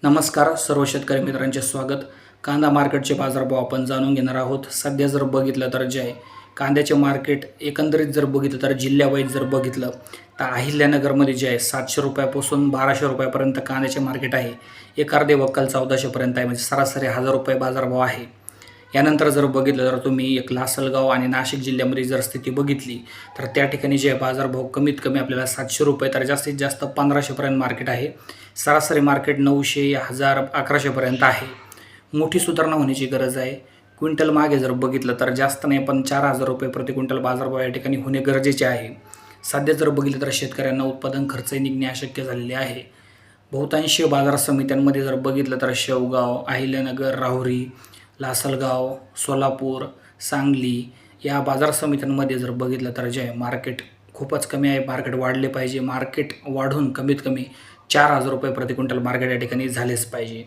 नमस्कार सर्व शेतकरी मित्रांचे स्वागत। कांदा मार्केटचे बाजारभाव आपण जाणून घेणार आहोत। सध्या जर बघितलं तर जे आहे कांद्याचे मार्केट एकंदरीत जर बघितलं तर जिल्ह्यावाईज जर बघितलं तर अहिल्यानगरमध्ये जे आहे 700 रुपयापासून 1200 रुपयापर्यंत कांद्याचे मार्केट आहे। एक अर्धे वक्कल 1400 पर्यंत आहे, म्हणजे सरासरी 1000 रुपये बाजारभाव आहे। यानंतर जर बघितलं तर तुम्ही एक लासलगाव आणि नाशिक जिल्ह्यामध्ये जर स्थिती बघितली तर त्या ठिकाणी जे बाजारभाव कमीत कमी आपल्याला 700 रुपये तर जास्तीत जास्त 1500 पर्यंत मार्केट आहे। सरासरी मार्केट 900, 1000, 1100 पर्यंत आहे। मोठी सुधारणा होण्याची गरज आहे। क्विंटल मागे जर बघितलं तर जास्त नाही पण 4000 रुपये प्रति क्विंटल बाजारभाव या ठिकाणी होणे गरजेचे आहे। सध्या जर बघितलं तर शेतकऱ्यांना उत्पादन खर्च निघणे अशक्य झालेले आहे। बहुतांश बाजार समित्यांमध्ये जर बघितलं तर शेवगाव, अहिल्यानगर, राहुरी, लासलगाव, सोलापूर, सांगली या बाजार समित्यांमध्ये जर बघितलं तर जे मार्केट खूपच कमी आहे। मार्केट वाढले पाहिजे। मार्केट वाढून कमीत कमी 4000 रुपये प्रति क्विंटल मार्केट या ठिकाणी झालेच पाहिजे।